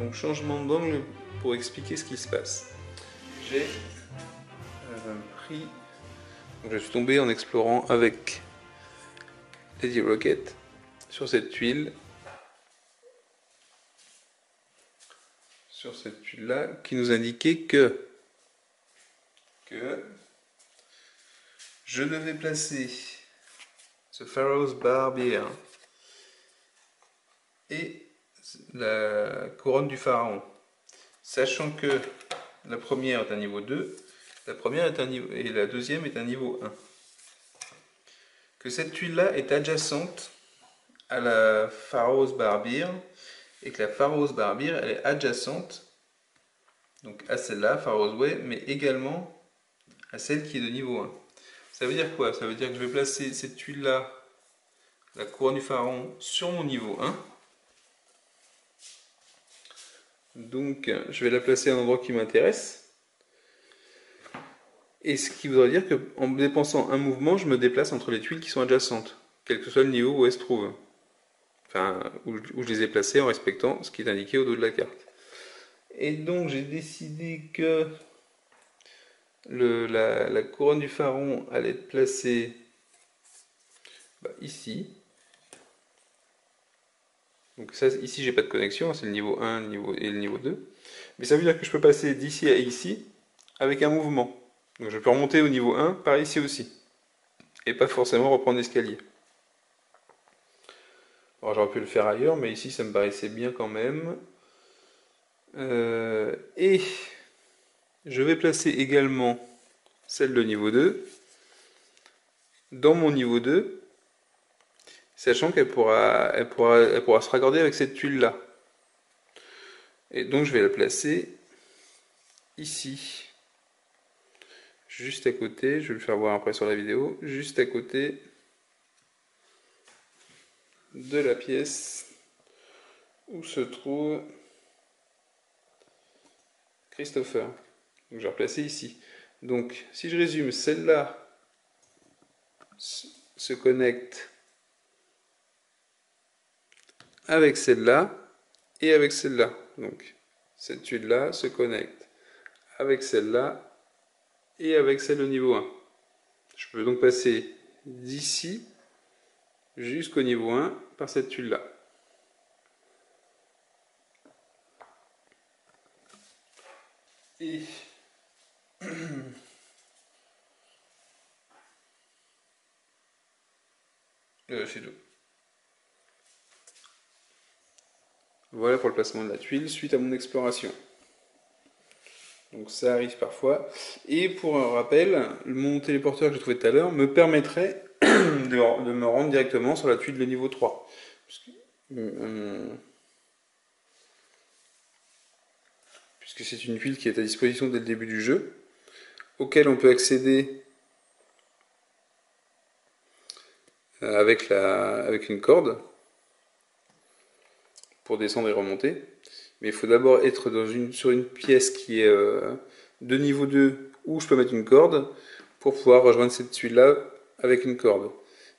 Donc changement d'angle pour expliquer ce qui se passe. J'ai pris... Donc, je suis tombé en explorant avec Lady Rocket sur cette tuile. Sur cette tuile là qui nous indiquait que je devais placer ce Pharaoh's Barbier et la couronne du pharaon, sachant que la première est un niveau 2, la première est un niveau, et la deuxième est un niveau 1. Que cette tuile là est adjacente à la Pharaoh's Barbier et que la Pharaoh's Barbier elle est adjacente donc à celle-là, Pharaoh's Way, mais également à celle qui est de niveau 1. Ça veut dire quoi? Ça veut dire que je vais placer cette tuile-là, la couronne du pharaon, sur mon niveau 1. Donc je vais la placer à un endroit qui m'intéresse. Et ce qui voudrait dire qu'en dépensant un mouvement, je me déplace entre les tuiles qui sont adjacentes, quel que soit le niveau où elles se trouvent. Enfin, où je les ai placées en respectant ce qui est indiqué au dos de la carte. Et donc j'ai décidé que la couronne du pharaon allait être placée ici. Donc ça, ici j'ai pas de connexion, c'est le niveau 1 et le niveau 2. Mais ça veut dire que je peux passer d'ici à ici avec un mouvement. Donc je peux remonter au niveau 1 par ici aussi. Et pas forcément reprendre l'escalier. Alors j'aurais pu le faire ailleurs, mais ici ça me paraissait bien quand même. Et je vais placer également celle de niveau 2 dans mon niveau 2, sachant qu'elle pourra se raccorder avec cette tuile là. Et donc je vais la placer ici, juste à côté, je vais le faire voir après sur la vidéo, juste à côté de la pièce où se trouve Christopher. Donc je vais replacer ici. Donc si je résume, celle-là se connecte avec celle-là et avec celle-là. Donc cette tuile-là se connecte avec celle-là et avec celle au niveau 1. Je peux donc passer d'ici jusqu'au niveau 1 par cette tuile-là. Et c'est tout. Voilà pour le placement de la tuile suite à mon exploration. Donc ça arrive parfois. Et pour un rappel, mon téléporteur que j'ai trouvé tout à l'heure me permettrait de me rendre directement sur la tuile de niveau 3. Puisque c'est une tuile qui est à disposition dès le début du jeu, auquel on peut accéder avec une corde pour descendre et remonter. Mais il faut d'abord être sur une pièce qui est de niveau 2 où je peux mettre une corde pour pouvoir rejoindre cette tuile-là avec une corde.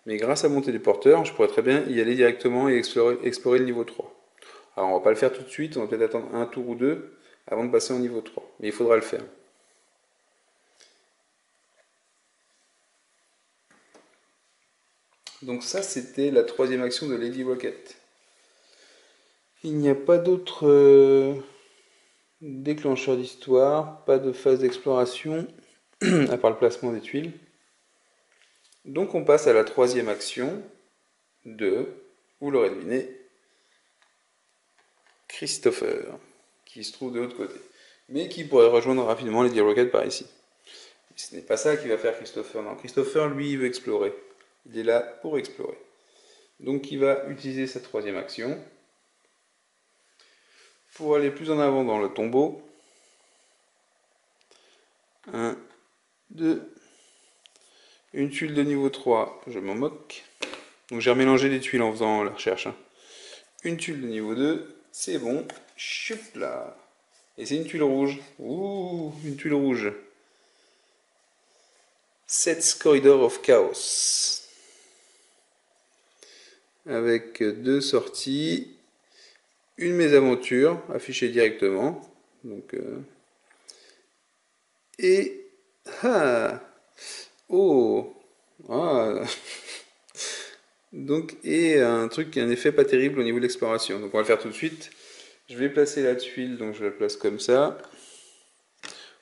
Mais grâce à mon téléporteur, je pourrais très bien y aller directement et explorer le niveau 3. Alors on va pas le faire tout de suite, on va peut-être attendre un tour ou deux avant de passer au niveau 3. Mais il faudra le faire. Donc ça, c'était la troisième action de Lady Rocket. Il n'y a pas d'autre déclencheur d'histoire, pas de phase d'exploration, à part le placement des tuiles. Donc on passe à la troisième action de, vous l'aurez deviné, Christopher, qui se trouve de l'autre côté, mais qui pourrait rejoindre rapidement Lady Rocket par ici. Et ce n'est pas ça qui va faire Christopher, non. Christopher, lui, il veut explorer. Il est là pour explorer. Donc il va utiliser sa troisième action pour aller plus en avant dans le tombeau. 1, 2, une tuile de niveau 3, je m'en moque. Donc j'ai remélangé les tuiles en faisant la recherche. Une tuile de niveau 2, c'est bon. Chut là. Et c'est une tuile rouge. Ouh, une tuile rouge. Set's Corridor of Chaos. Avec deux sorties une mésaventure affichée directement. Donc, et ah oh ah donc et un truc, un effet pas terrible au niveau de l'exploration. Donc on va le faire tout de suite. Je vais placer la tuile, donc je la place comme ça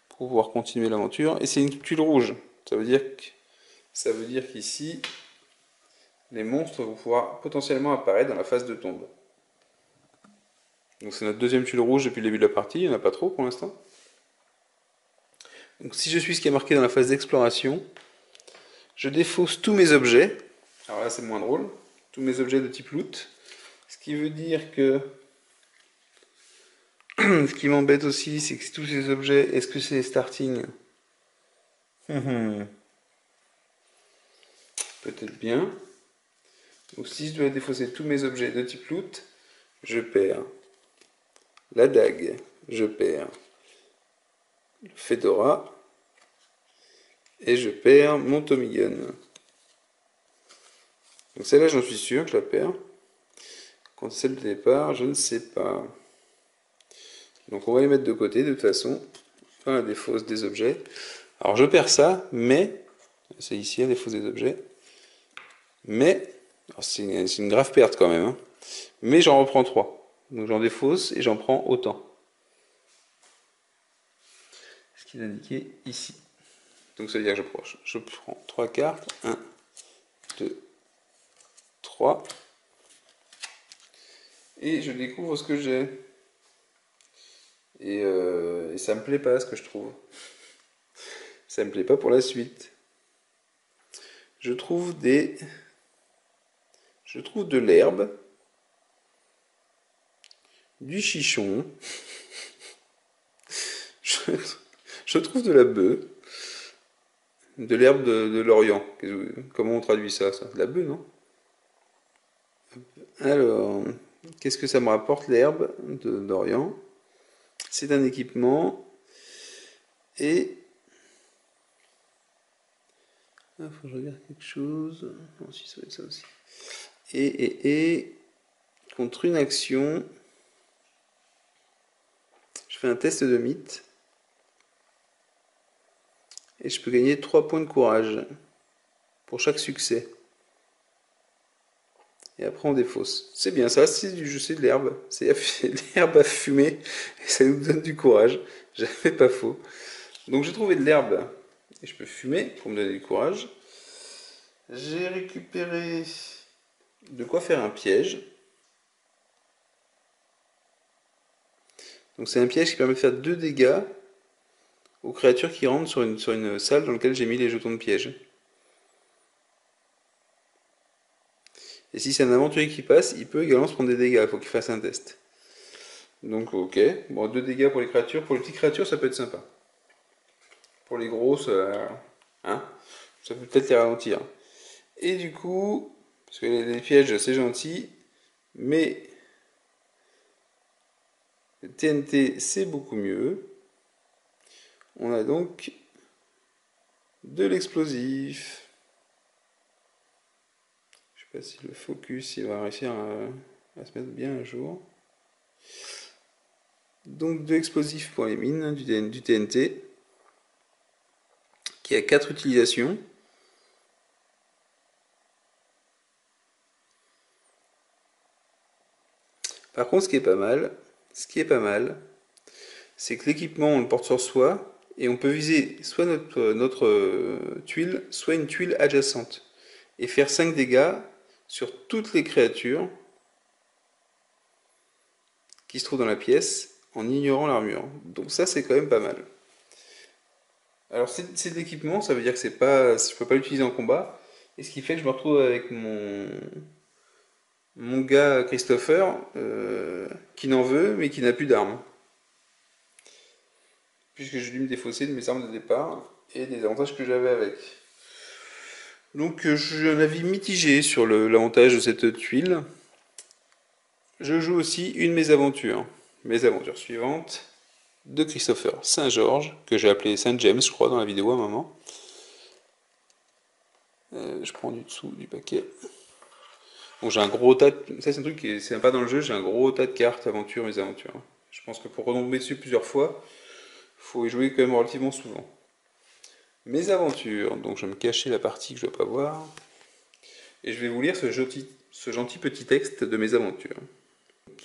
pour pouvoir continuer l'aventure. Et c'est une tuile rouge. Ça veut dire qu'ici les monstres vont pouvoir potentiellement apparaître dans la phase de tombe. Donc c'est notre deuxième tuile rouge depuis le début de la partie, il n'y en a pas trop pour l'instant. Donc si je suis ce qui est marqué dans la phase d'exploration, je défausse tous mes objets. Alors là c'est moins drôle. Tous mes objets de type loot. Ce qui veut dire que ce qui m'embête aussi, c'est que tous ces objets, est-ce que c'est starting? Peut-être bien. Donc si je dois défausser tous mes objets de type loot, je perds la dague, je perds le fedora et je perds mon Tommy Gun. Donc celle-là, j'en suis sûr que je la perds. Quand celle de départ, je ne sais pas. Donc on va les mettre de côté de toute façon. Enfin, la défausse des objets. Alors je perds ça, mais c'est ici la défausse des objets. Mais c'est une grave perte quand même. Hein. Mais j'en reprends 3. Donc j'en défausse et j'en prends autant. Ce qu'il est indiqué ici. Donc ça veut dire que je prends 3 cartes. 1, 2, 3. Et je découvre ce que j'ai. Et ça me plaît pas ce que je trouve. Ça me plaît pas pour la suite. Je trouve de l'herbe, du chichon, je trouve de la bœuf, de l'herbe de l'Orient. Comment on traduit ça, ça? De la bœuf, non? Alors, qu'est-ce que ça me rapporte l'herbe d'Orient? C'est un équipement. Et il faut que je regarde quelque chose. Non, si, ça va être ça aussi. Et contre une action, je fais un test de mythe. Et je peux gagner 3 points de courage pour chaque succès. Et après on défausse. C'est bien ça, c'est du jeu, c'est de l'herbe. C'est de l'herbe à fumer et ça nous donne du courage. Jamais pas faux. Donc j'ai trouvé de l'herbe et je peux fumer pour me donner du courage. J'ai récupéré de quoi faire un piège. Donc c'est un piège qui permet de faire 2 dégâts aux créatures qui rentrent sur une salle dans laquelle j'ai mis les jetons de piège. Et si c'est un aventurier qui passe, il peut également se prendre des dégâts, il faut qu'il fasse un test. Donc ok, bon 2 dégâts pour les créatures, pour les petites créatures ça peut être sympa. Pour les grosses, hein, ça peut peut-être les ralentir. Et du coup, parce que les pièges c'est gentil, mais le TNT c'est beaucoup mieux. On a donc de l'explosif. Je sais pas si le focus il va réussir à se mettre bien à jour. Donc de l'explosif pour les mines, du TNT, qui a 4 utilisations. Par contre, ce qui est pas mal, c'est que l'équipement on le porte sur soi et on peut viser soit notre tuile, soit une tuile adjacente et faire 5 dégâts sur toutes les créatures qui se trouvent dans la pièce en ignorant l'armure. Donc ça c'est quand même pas mal. Alors c'est de l'équipement, ça veut dire que c'est pas, je peux pas l'utiliser en combat, et ce qui fait que je me retrouve avec mon gars Christopher qui n'en veut mais qui n'a plus d'armes. Puisque j'ai dû me défausser de mes armes de départ et des avantages que j'avais avec. Donc j'ai un avis mitigé sur l'avantage de cette tuile. Je joue aussi une mésaventures. Mésaventures suivantes de Christopher Saint-Georges, que j'ai appelé Saint-James, je crois, dans la vidéo à un moment. Je prends du dessous du paquet. Bon, j'ai un gros tas de... Ça, c'est un truc qui est sympa dans le jeu. J'ai un gros tas de cartes aventures, mes aventures. Je pense que pour retomber dessus plusieurs fois, faut y jouer quand même relativement souvent. Mes aventures. Donc, je vais me cacher la partie que je ne dois pas voir. Et je vais vous lire ce gentil petit texte de mes aventures.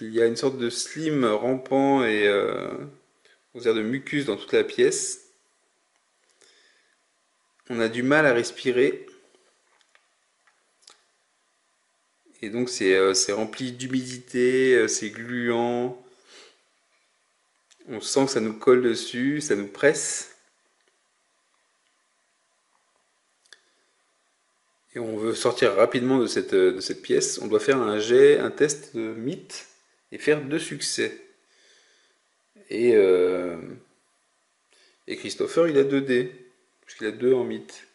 Il y a une sorte de slim rampant et aux airs de mucus dans toute la pièce. On a du mal à respirer. Et donc c'est rempli d'humidité, c'est gluant. On sent que ça nous colle dessus, ça nous presse. Et on veut sortir rapidement de cette pièce. On doit faire un test de mythe et faire 2 succès. Et, euh, et Christopher, il a 2 dés, puisqu'il a 2 en mythe.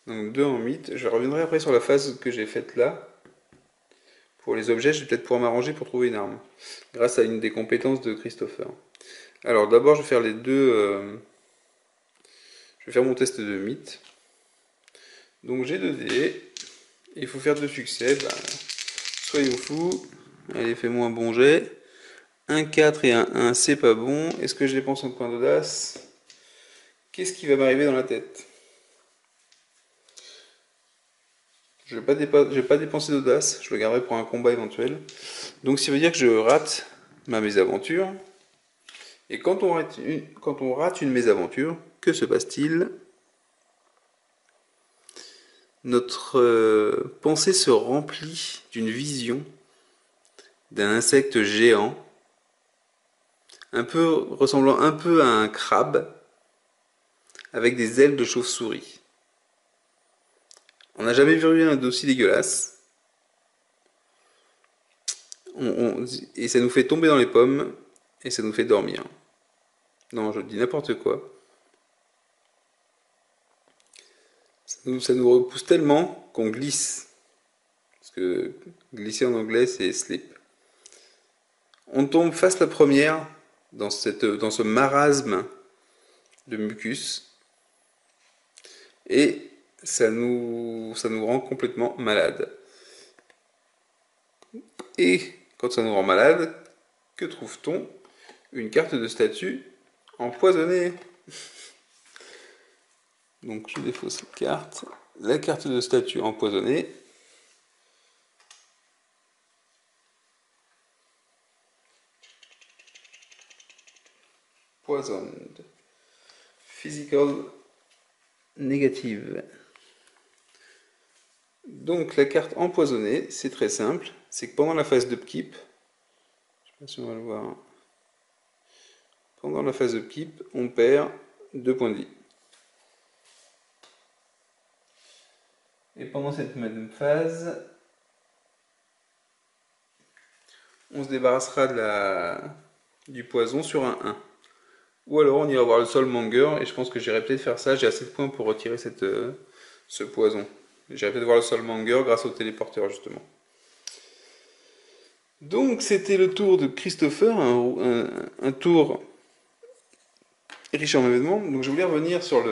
Donc 2 en mythe. Je reviendrai après sur la phase que j'ai faite là. Pour les objets, je vais peut-être pouvoir m'arranger pour trouver une arme. Grâce à une des compétences de Christopher. Alors d'abord, je vais faire les deux. Je vais faire mon test de mythe. Donc j'ai 2 dés. Il faut faire 2 succès. Bah, soyons fous. Allez, fais-moi un bon jet. Un 4 et un 1, c'est pas bon. Est-ce que je dépense un point d'audace? Qu'est-ce qui va m'arriver dans la tête? Je vais pas dépenser d'audace. Je le garderai pour un combat éventuel. Donc ça veut dire que je rate ma mésaventure. Et quand on rate une mésaventure, que se passe-t-il? Notre pensée se remplit d'une vision d'un insecte géant, ressemblant un peu à un crabe, avec des ailes de chauve-souris. On n'a jamais vu rien d'aussi dégueulasse. Et ça nous fait tomber dans les pommes, et ça nous fait dormir. Non, je dis n'importe quoi. Ça nous repousse tellement qu'on glisse. Parce que glisser en anglais, c'est slip. On tombe face la première dans ce marasme de mucus. Et ça nous rend complètement malade. Et quand ça nous rend malade, que trouve-t-on? Une carte de statue empoisonnée. Donc je défausse cette carte. La carte de statue empoisonnée. Poisoned. Physical négative. Donc la carte empoisonnée, c'est très simple. C'est que pendant la phase d'upkeep, je sais pas si on va le voir. Pendant la phase d'upkeep, on perd 2 points de vie. Et pendant cette même phase, on se débarrassera du poison sur un 1. Ou alors on ira voir le Soulmonger, et je pense que j'irai peut-être faire ça. J'ai assez de points pour retirer ce poison. J'irai peut-être voir le Soulmonger grâce au téléporteur, justement. Donc c'était le tour de Christopher, un tour riche en événements. Donc je voulais revenir sur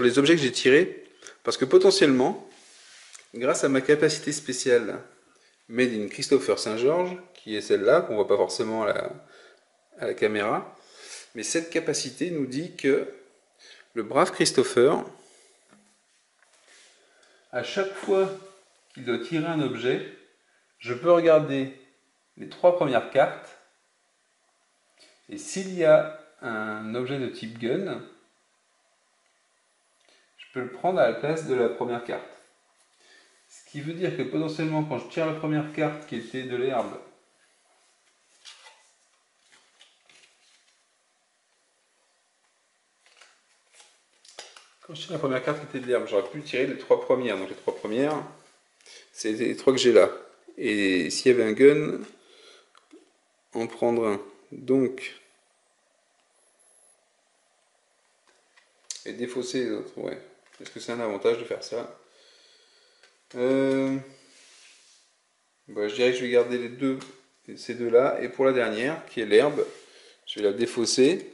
les objets que j'ai tirés, parce que potentiellement, grâce à ma capacité spéciale Made in Christopher Saint-Georges, qui est celle-là, qu'on voit pas forcément à la caméra, mais cette capacité nous dit que le brave Christopher, à chaque fois qu'il doit tirer un objet, je peux regarder les 3 premières cartes, et s'il y a un objet de type gun, je peux le prendre à la place de la première carte. Ce qui veut dire que potentiellement, quand je tire la première carte qui était de l'herbe, j'aurais pu tirer les 3 premières. Donc les 3 premières, c'est les 3 que j'ai là. Et s'il y avait un gun, en prendre un. Donc, et défausser les autres, ouais. Est-ce que c'est un avantage de faire ça? Bah, je dirais que je vais garder les 2 ces deux-là. Et pour la dernière, qui est l'herbe, je vais la défausser.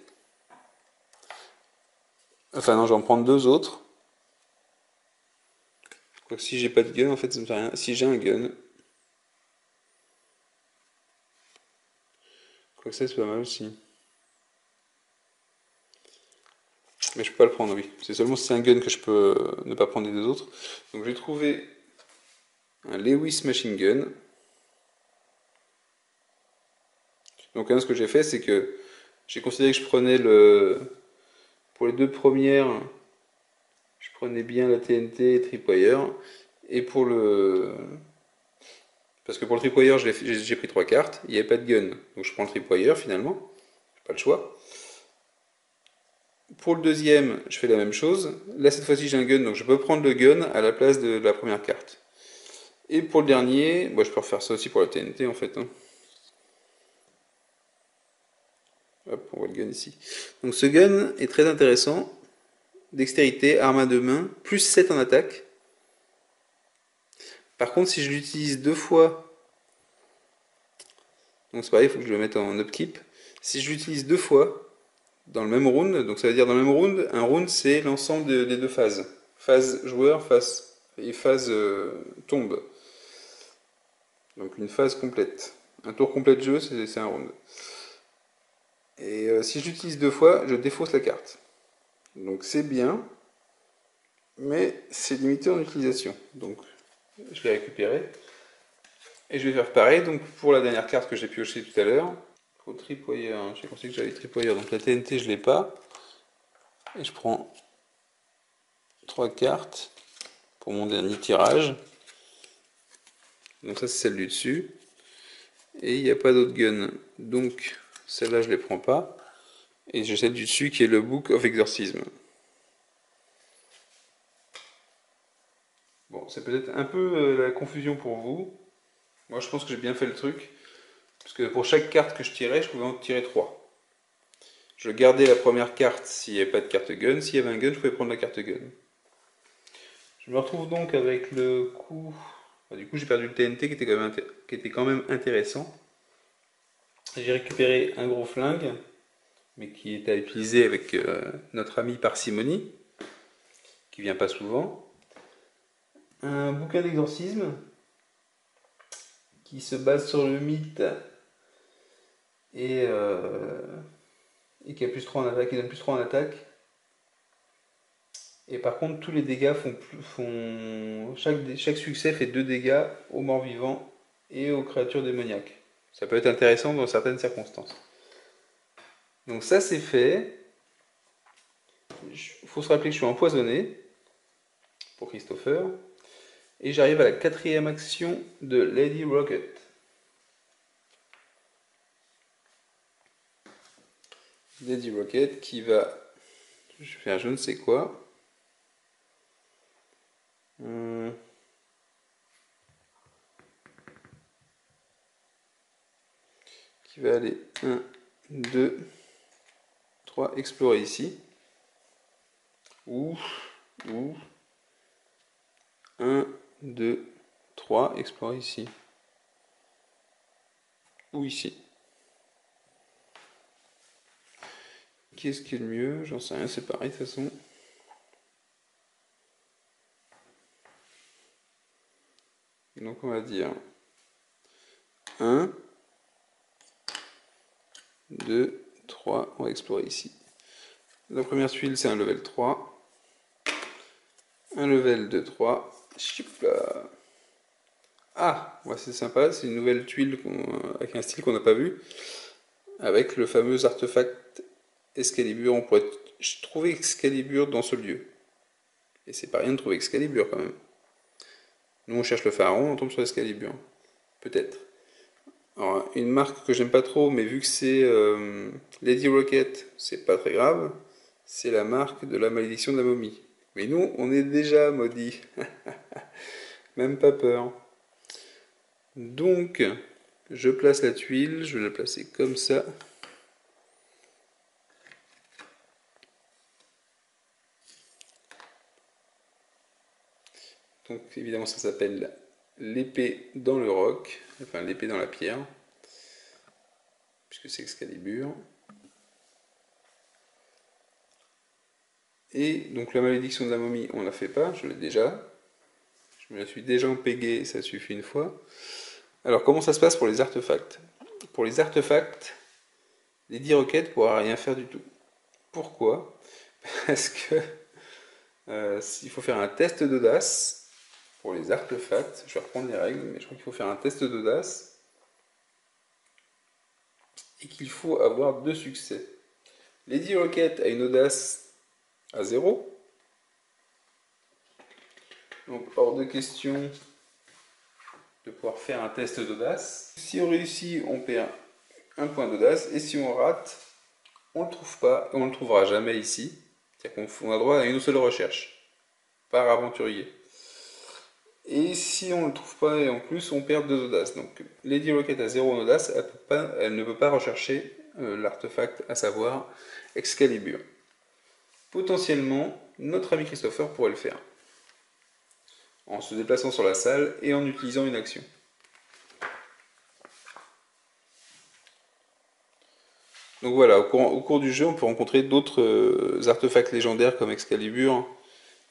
Enfin non, je vais en prendre deux autres. Quoique si j'ai pas de gun, en fait, ça me fait rien. Si j'ai un gun, quoique ça, c'est pas mal aussi. Mais je peux pas le prendre, oui. C'est seulement si c'est un gun que je peux ne pas prendre les deux autres. Donc j'ai trouvé un Lewis Machine Gun. Donc ce que j'ai fait, c'est que j'ai considéré que je prenais pour les deux premières, je prenais bien la TNT et Tripwire. Et parce que pour le Tripwire, j'ai pris trois cartes, il n'y avait pas de gun. Donc je prends le Tripwire finalement, j'ai pas le choix. Pour le deuxième, je fais la même chose. Là, cette fois-ci, j'ai un gun, donc je peux prendre le gun à la place de la première carte. Et pour le dernier, je peux refaire ça aussi pour la TNT en fait, hein. Hop, on voit le gun ici. Donc ce gun est très intéressant. Dextérité, arme à deux mains, plus 7 en attaque. Par contre, si je l'utilise deux fois, donc c'est pareil, il faut que je le mette en upkeep. Si je l'utilise deux fois dans le même round, donc ça veut dire dans le même round, un round c'est l'ensemble des deux phases. Phase joueur, et phase tombe. Donc une phase complète. Un tour complet de jeu, c'est un round. Et si je l'utilise deux fois, je défausse la carte. Donc c'est bien, mais c'est limité en utilisation. Donc je l'ai récupéré. Et je vais faire pareil donc pour la dernière carte que j'ai piochée tout à l'heure. Pour Tripwire, hein. J'ai pensé que j'avais Tripwire, donc la TNT je l'ai pas. Et je prends trois cartes pour mon dernier tirage. Donc ça c'est celle du dessus. Et il n'y a pas d'autre gun. Donc celle-là je ne les prends pas. Et j'ai celle du dessus qui est le Book of Exorcism. Bon, c'est peut-être un peu la confusion pour vous. Moi je pense que j'ai bien fait le truc. Parce que pour chaque carte que je tirais, je pouvais en tirer 3. Je gardais la première carte s'il n'y avait pas de carte gun. S'il y avait un gun, je pouvais prendre la carte gun. Je me retrouve donc avec le coup. Du coup, j'ai perdu le TNT qui était quand même intéressant. J'ai récupéré un gros flingue, mais qui est à utiliser avec notre ami Parcimonie, qui vient pas souvent. Un bouquin d'exorcisme qui se base sur le mythe et, qui a plus 3 en attaque, qui donne plus 3 en attaque. Et par contre, tous les dégâts chaque succès fait 2 dégâts aux morts vivants et aux créatures démoniaques. Ça peut être intéressant dans certaines circonstances. Donc ça c'est fait. Il faut se rappeler que je suis empoisonné pour Christopher. Et j'arrive à la quatrième action de Lady Rocket. Lady Rocket qui va... Je vais faire je ne sais quoi. Qui va aller 1, 2, 3, explorer ici. Ou 1, 2, 3, explorer ici. Ou ici. Qu'est-ce qui est le mieux? J'en sais rien, c'est pareil de toute façon. Donc on va dire 1, 2, 3, on va explorer ici. La première tuile c'est un level 3. Un level de 3. Ah, ouais, c'est sympa, c'est une nouvelle tuile avec un style qu'on n'a pas vu. Avec le fameux artefact Excalibur. On pourrait trouver Excalibur dans ce lieu. Et c'est pas rien de trouver Excalibur quand même. Nous on cherche le pharaon, on tombe sur Excalibur. Peut-être. Alors, une marque que j'aime pas trop, mais vu que c'est Lady Rocket, c'est pas très grave. C'est la marque de la malédiction de la momie. Mais nous, on est déjà maudits. Même pas peur. Donc, je place la tuile, je vais la placer comme ça. Donc, évidemment, ça s'appelle l'épée dans le roc, enfin l'épée dans la pierre. puisque c'est Excalibur. Et donc la malédiction de la momie, on ne la fait pas, je l'ai déjà. Je me la suis déjà empéguée, ça suffit une fois. Alors comment ça se passe pour les artefacts? Pour les artefacts, les 10 requêtes ne pourra rien faire du tout. Pourquoi? Parce que il faut faire un test d'audace pour les artefacts. Je vais reprendre les règles, mais je crois qu'il faut faire un test d'audace et qu'il faut avoir 2 succès. Les 10 requêtes a une audace à 0. Donc hors de question de pouvoir faire un test d'audace. Si on réussit, on perd un point d'audace, et si on rate, on ne le trouve pas, et on ne le trouvera jamais ici. C'est-à-dire qu'on a droit à une seule recherche par aventurier. Et si on ne le trouve pas, et en plus, on perd 2 audaces. Donc Lady Rocket a 0 en audace, elle ne peut pas rechercher l'artefact, à savoir Excalibur. Potentiellement, notre ami Christopher pourrait le faire, en se déplaçant sur la salle et en utilisant une action. Donc voilà, au cours du jeu, on peut rencontrer d'autres artefacts légendaires comme Excalibur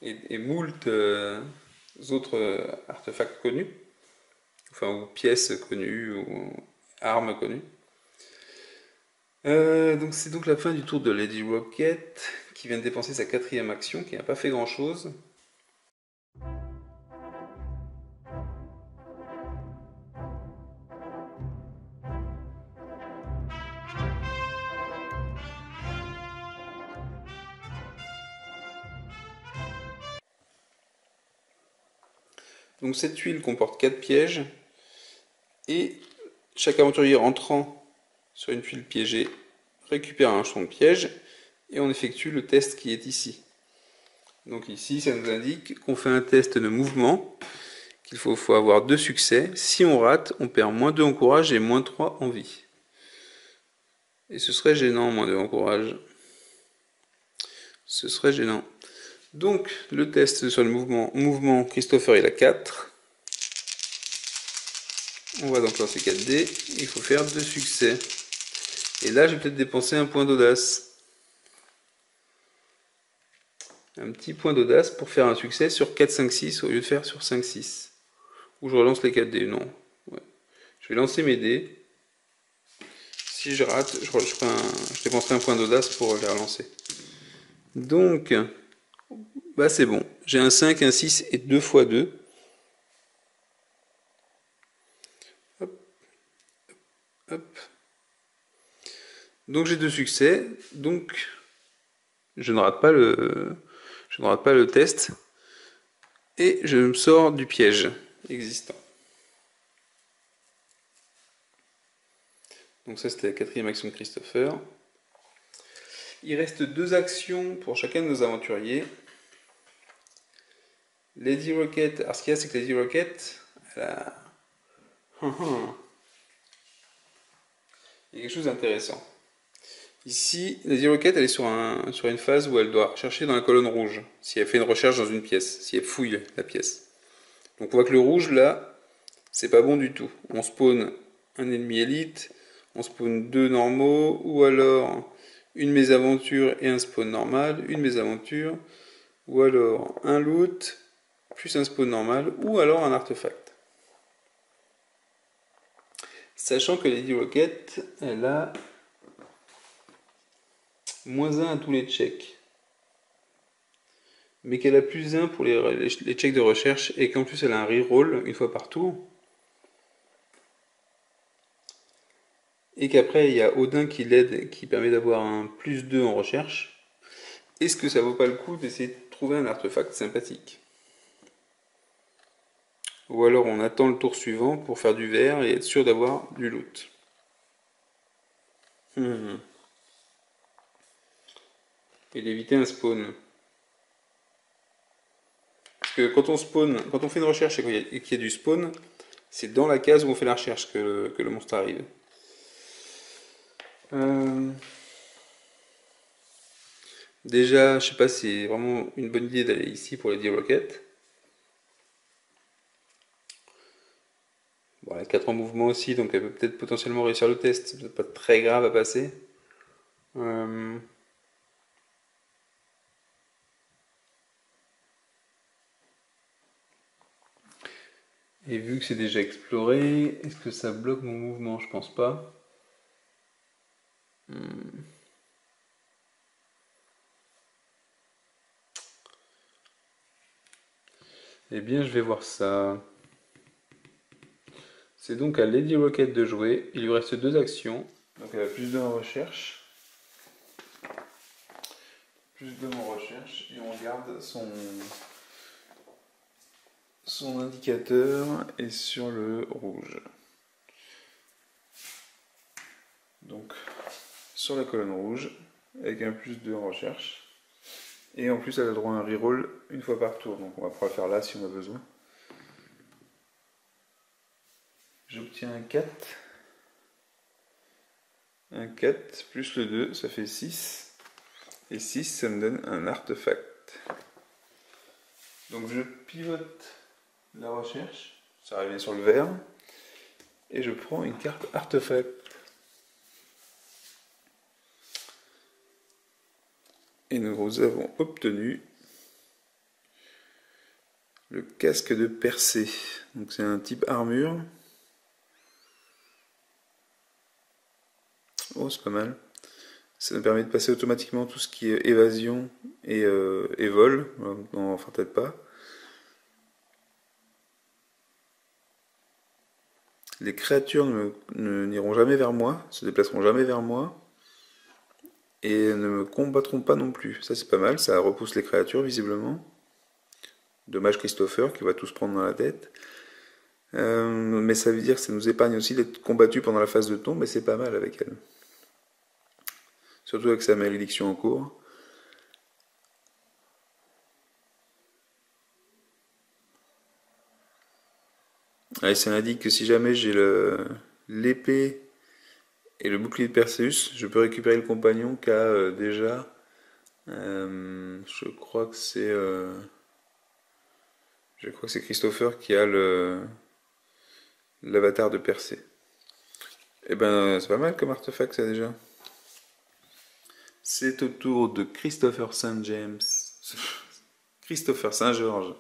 et moult autres artefacts connus, enfin ou pièces connues ou armes connues. Donc c'est donc la fin du tour de Lady Rocket qui vient de dépenser sa 4e action, qui n'a pas fait grand chose. Donc cette tuile comporte 4 pièges, et chaque aventurier entrant sur une tuile piégée récupère un champ de piège, et on effectue le test qui est ici. Donc ici, ça nous indique qu'on fait un test de mouvement, qu'il faut avoir 2 succès. Si on rate, on perd -2 en courage et -3 en vie. Et ce serait gênant, -2 en courage. Ce serait gênant. Donc, le test sur le mouvement, Christopher il a 4. On va donc lancer 4 dés. Il faut faire 2 succès. Et là, j'ai peut-être dépensé un point d'audace. Un petit point d'audace pour faire un succès sur 4, 5, 6 au lieu de faire sur 5, 6. Ou je relance les 4 dés, non. Ouais. Je vais lancer mes dés. Si je rate, je dépenserai un point d'audace pour les relancer. Donc, bah c'est bon. J'ai un 5, un 6 et 2 x 2. Hop. Hop. Donc j'ai 2 succès. Donc je ne rate pas le test. Et je me sors du piège existant. Donc ça c'était la 4e action de Christopher. Il reste 2 actions pour chacun de nos aventuriers. Lady Rocket, alors ce qu'il y a c'est que Lady Rocket, elle a... Il y a quelque chose d'intéressant. Ici, Lady Rocket elle est sur une phase où elle doit chercher dans la colonne rouge, si elle fait une recherche dans une pièce, si elle fouille la pièce. Donc on voit que le rouge là, c'est pas bon du tout. On spawn un ennemi élite, on spawn 2 normaux, ou alors une mésaventure et un spawn normal, une mésaventure, ou alors un loot, plus un spawn normal, ou alors un artefact. Sachant que Lady Rocket, elle a -1 à tous les checks. Mais qu'elle a +1 pour les checks de recherche, et qu'en plus elle a un reroll une fois par tour. Et qu'après il y a Odin qui l'aide, qui permet d'avoir un +2 en recherche. Est-ce que ça vaut pas le coup d'essayer de trouver un artefact sympathique? Ou alors on attend le tour suivant pour faire du vert et être sûr d'avoir du loot. Et d'éviter un spawn. Parce que quand on fait une recherche et qu'il y a du spawn, c'est dans la case où on fait la recherche que le monstre arrive. Déjà, je sais pas si c'est vraiment une bonne idée d'aller ici pour les 10 roquettes. Bon, 4 en mouvement aussi, donc elle peut peut-être potentiellement réussir le test. C'est peut-être pas très grave à passer. Et vu que c'est déjà exploré, est-ce que ça bloque mon mouvement? Je pense pas. Eh bien, je vais voir ça. C'est donc à Lady Rocket de jouer. Il lui reste 2 actions. Donc elle a plus 2 en recherche. Plus 2 en recherche. Et on garde son indicateur est sur le rouge. Donc sur la colonne rouge, avec un plus 2 en recherche. Et en plus elle a droit à un reroll une fois par tour. Donc on va pouvoir le faire là si on a besoin. J'obtiens un 4. Un 4 plus le 2, ça fait 6. Et 6, ça me donne un artefact. Donc je pivote la recherche, ça revient sur le vert, et je prends une carte artefact. Et nous avons obtenu le casque de percée. Donc c'est un type armure. Oh, c'est pas mal. Ça nous permet de passer automatiquement tout ce qui est évasion et vol. Enfin, peut-être pas. Les créatures n'iront jamais vers moi, se déplaceront jamais vers moi. Et ne me combattront pas non plus. Ça c'est pas mal, ça repousse les créatures visiblement. Dommage Christopher qui va tous prendre dans la tête. Mais ça veut dire que ça nous épargne aussi d'être combattus pendant la phase de tombe, mais c'est pas mal avec elle. Surtout avec sa malédiction en cours. Et ça indique que si jamais j'ai l'épée et le bouclier de Perseus, je peux récupérer le compagnon qui a déjà... je crois que c'est... je crois que c'est Christopher qui a l'avatar de Persée. Et ben c'est pas mal comme artefact ça déjà. C'est au tour de Christopher Saint James, Christopher Saint George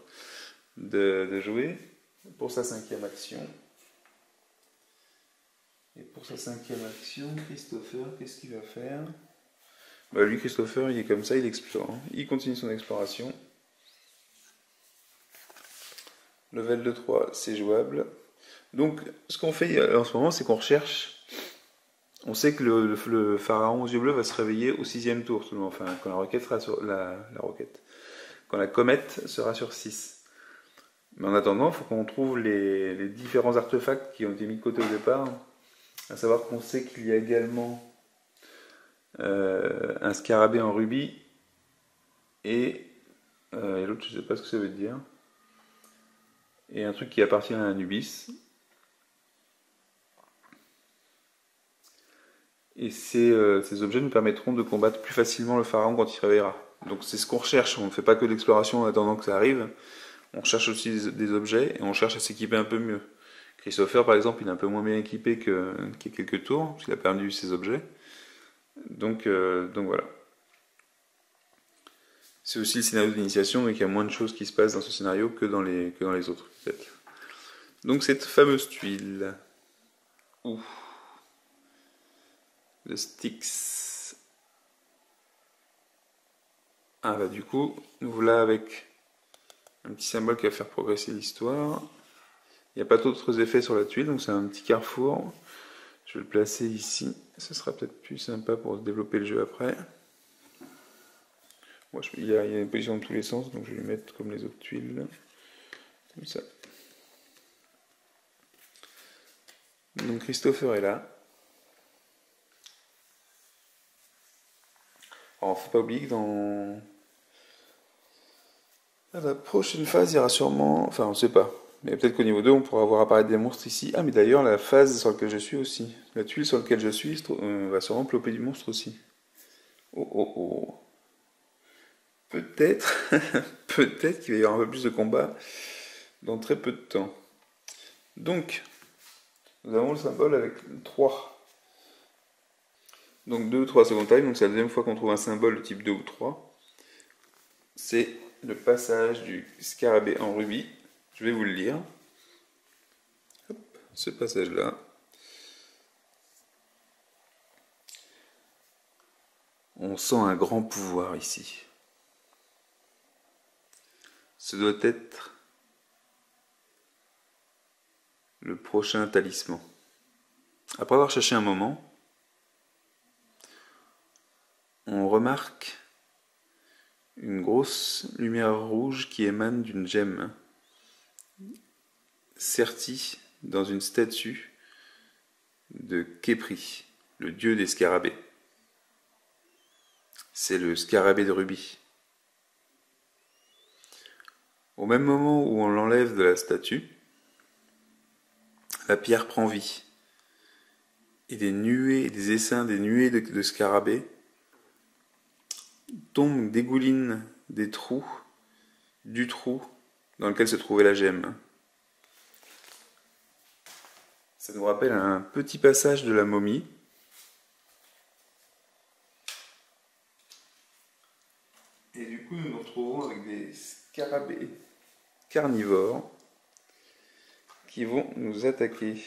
de jouer pour sa 5e action. Et pour sa 5e action, Christopher, qu'est-ce qu'il va faire? Bah lui Christopher il est comme ça, il explore. Hein. Il continue son exploration. Level de 3, c'est jouable. Donc ce qu'on fait en ce moment c'est qu'on recherche. On sait que le pharaon aux yeux bleus va se réveiller au 6e tour seulement, enfin quand la roquette sera sur la roquette. Quand la comète sera sur 6. Mais en attendant, il faut qu'on trouve les différents artefacts qui ont été mis de côté au départ. À savoir qu'on sait qu'il y a également un scarabée en rubis et l'autre je ne sais pas ce que ça veut dire. Et un truc qui appartient à Anubis. Et ces objets nous permettront de combattre plus facilement le pharaon quand il se réveillera. Donc c'est ce qu'on recherche, on ne fait pas que de l'exploration en attendant que ça arrive, on recherche aussi des objets et on cherche à s'équiper un peu mieux. Christopher par exemple il est un peu moins bien équipé qu'il y a quelques tours, parce qu'il a perdu ses objets. Donc voilà. C'est aussi le scénario d'initiation, donc il y a moins de choses qui se passent dans ce scénario que dans les autres peut-être. Donc cette fameuse tuile. Ouh. Le Styx. Ah bah du coup, nous voilà avec un petit symbole qui va faire progresser l'histoire. Il n'y a pas d'autres effets sur la tuile, donc c'est un petit carrefour. Je vais le placer ici. Ce sera peut-être plus sympa pour développer le jeu après. Bon, il y a une position dans tous les sens, donc je vais le mettre comme les autres tuiles. Comme ça. Donc Christopher est là. Alors, faut pas oublier que dans la prochaine phase, il y aura sûrement... Enfin, on ne sait pas. Mais peut-être qu'au niveau 2, on pourra voir apparaître des monstres ici. Ah, mais d'ailleurs, la phase sur laquelle je suis aussi. La tuile sur laquelle je suis va sûrement plopper du monstre aussi. Oh, oh, oh. Peut-être, peut-être qu'il va y avoir un peu plus de combat dans très peu de temps. Donc, nous avons le symbole avec 3. Donc 2 ou 3 secondes time, donc c'est la deuxième fois qu'on trouve un symbole de type 2 ou 3. C'est le passage du scarabée en rubis. Je vais vous le lire. Hop, ce passage-là. On sent un grand pouvoir ici. Ce doit être le prochain talisman. Après avoir cherché un moment, on remarque une grosse lumière rouge qui émane d'une gemme sertie dans une statue de Khépri, le dieu des scarabées. C'est le scarabée de rubis. Au même moment où on l'enlève de la statue, la pierre prend vie. Et des nuées, des essaims, des nuées de scarabées tombent, dégoulinent des trous, du trou dans lequel se trouvait la gemme. Ça nous rappelle un petit passage de la momie. Et du coup, nous nous retrouvons avec des scarabées carnivores qui vont nous attaquer.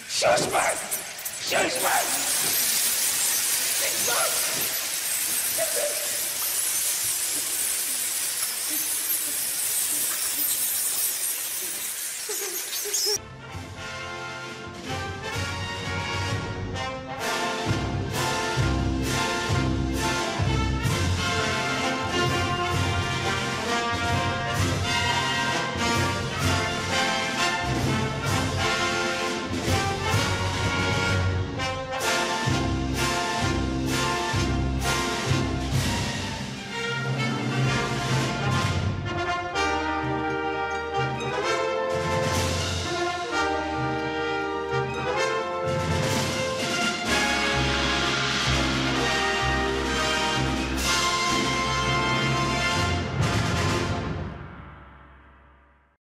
Suspect! Suspect!